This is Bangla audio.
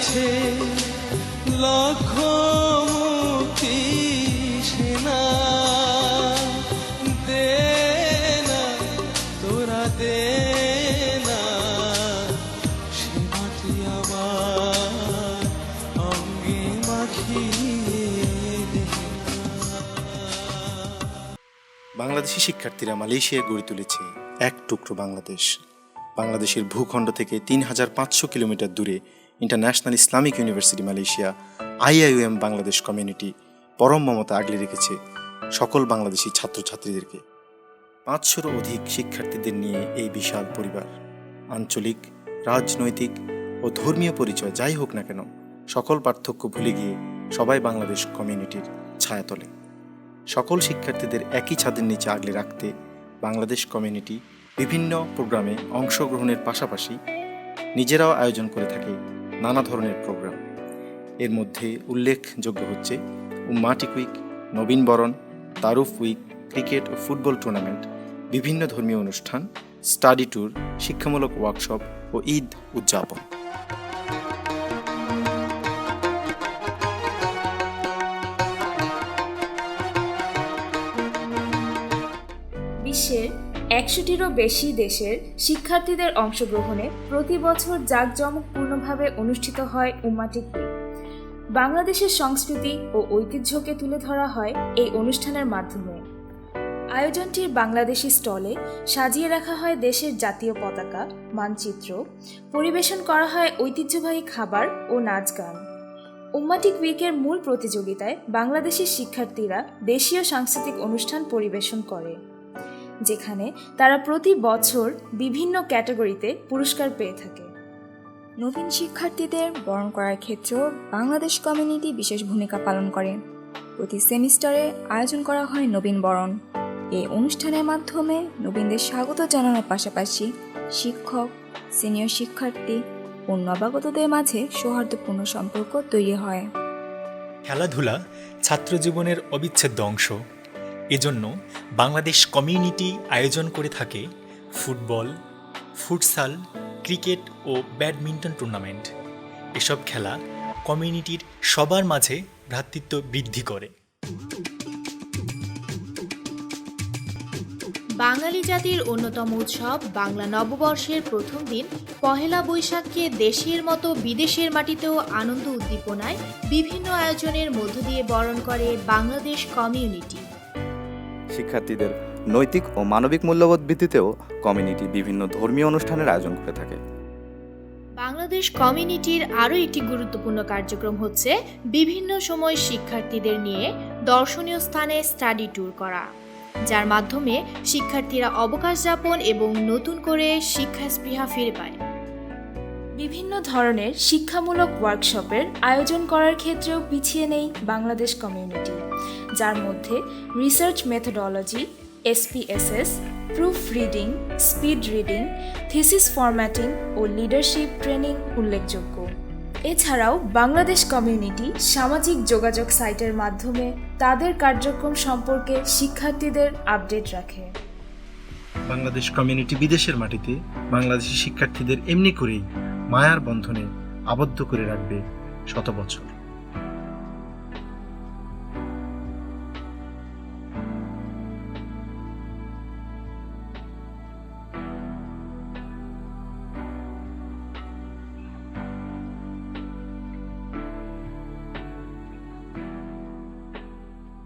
আছে লক্ষ মুক্তি সেনা, দে না তোরা দে না সে মাটি আমার অঙ্গে মাখিয়ে দে না। বাংলাদেশি শিক্ষার্থীরা মালয়েশিয়ায় গড়ে তুলেছে এক টুকরো বাংলাদেশ। বাংলাদেশের ভূখণ্ড থেকে ৩৫০০ কিলোমিটার দূরে international Islamic university Malaysia IIUM Bangladesh community পরম মমতা আগলে রেখেছে সকল বাংলাদেশি ছাত্রছাত্রীদেরকে। ৫০০-রও অধিক শিক্ষার্থীদের নিয়ে এই বিশাল পরিবার আঞ্চলিক, রাজনৈতিক ও ধর্মীয় পরিচয় যাই হোক না কেন, সকল পার্থক্য ভুলে গিয়ে সবাই বাংলাদেশ কমিউনিটির ছায়াতলে। সকল শিক্ষার্থীদের একই ছাদের নিচে আগলে রাখতে বাংলাদেশ কমিউনিটি বিভিন্ন প্রোগ্রামে অংশগ্রহণের পাশাপাশি নিজেরাও আয়োজন করে থাকে নানা ধরনের প্রোগ্রাম। এর মধ্যে উল্লেখযোগ্য হচ্ছে উম্মাটিক উইক, নবীনবরণ, তারুফ উইক, ক্রিকেট ও ফুটবল টুর্নামেন্ট, বিভিন্ন ধর্মীয় অনুষ্ঠান, স্টাডি ট্যুর, শিক্ষামূলক ওয়ার্কশপ ও ঈদ উদযাপন। বিশ্বের ১০০টিরও বেশি দেশের শিক্ষার্থীদের অংশগ্রহণে প্রতি বছর জাঁকজমকপূর্ণভাবে অনুষ্ঠিত হয় উম্মাটিক উইক। বাংলাদেশের সংস্কৃতি ও ঐতিহ্যকে তুলে ধরা হয় এই অনুষ্ঠানের মাধ্যমে। আয়োজনটির বাংলাদেশি স্টলে সাজিয়ে রাখা হয় দেশের জাতীয় পতাকা, মানচিত্র, পরিবেশন করা হয় ঐতিহ্যবাহী খাবার ও নাচ গান। উম্মাটিক উইকের মূল প্রতিযোগিতায় বাংলাদেশি শিক্ষার্থীরা দেশীয় সাংস্কৃতিক অনুষ্ঠান পরিবেশন করে, যেখানে তারা প্রতি বছর বিভিন্ন ক্যাটাগরিতে পুরস্কার পেয়ে থাকে। নবীন শিক্ষার্থীদের বরণ করার ক্ষেত্রেও বাংলাদেশ কমিউনিটি বিশেষ ভূমিকা পালন করে। প্রতি সেমিস্টারে আয়োজন করা হয় নবীন বরণ। এই অনুষ্ঠানের মাধ্যমে নবীনদের স্বাগত জানানোর পাশাপাশি শিক্ষক, সিনিয়র শিক্ষার্থী ও নবাগতদের মাঝে সৌহার্দ্যপূর্ণ সম্পর্ক তৈরি হয়। খেলাধুলা ছাত্র জীবনের অবিচ্ছেদ্য অংশ। এজন্য বাংলাদেশ কমিউনিটি আয়োজন করে থাকে ফুটবল, ফুটসাল, ক্রিকেট ও ব্যাডমিন্টন টুর্নামেন্ট। এসব খেলা কমিউনিটির সবার মাঝে ভ্রাতৃত্ব বৃদ্ধি করে। বাঙালি জাতির অন্যতম উৎসব বাংলা নববর্ষের প্রথম দিন পহেলা বৈশাখকে দেশের মতো বিদেশের মাটিতেও আনন্দ উদ্দীপনায় বিভিন্ন আয়োজনের মধ্য দিয়ে বরণ করে বাংলাদেশ কমিউনিটি। শিক্ষার্থীদের নৈতিক ও মানবিক মূল্যবোধ ভিত্তিতেও কমিউনিটি বিভিন্ন ধর্মীয় অনুষ্ঠানের আয়োজন করে থাকে। বাংলাদেশ কমিউনিটির আরও একটি গুরুত্বপূর্ণ কার্যক্রম হচ্ছে বিভিন্ন সময় শিক্ষার্থীদের নিয়ে দর্শনীয় স্থানে স্টাডি ট্যুর করা, যার মাধ্যমে শিক্ষার্থীরা অবকাশ যাপন এবং নতুন করে শিক্ষা স্পৃহা ফিরে পায়। বিভিন্ন ধরনের শিক্ষামূলক ওয়ার্কশপের আয়োজন করার ক্ষেত্রেও পিছিয়ে নেই বাংলাদেশ কমিউনিটি, যার মধ্যে research methodology, SPSS, proof reading, speed reading, thesis formatting ও লিডারশিপ ট্রেনিং উল্লেখযোগ্য। এছাড়াও বাংলাদেশ কমিউনিটি সামাজিক যোগাযোগ সাইটের মাধ্যমে তাদের কার্যক্রম সম্পর্কে শিক্ষার্থীদের আপডেট রাখে। বাংলাদেশ কমিউনিটি বিদেশের মাটিতে বাংলাদেশি শিক্ষার্থীদের এমনি করেই মায়ার বন্ধনে আবদ্ধ করে রাখবে শত বছর।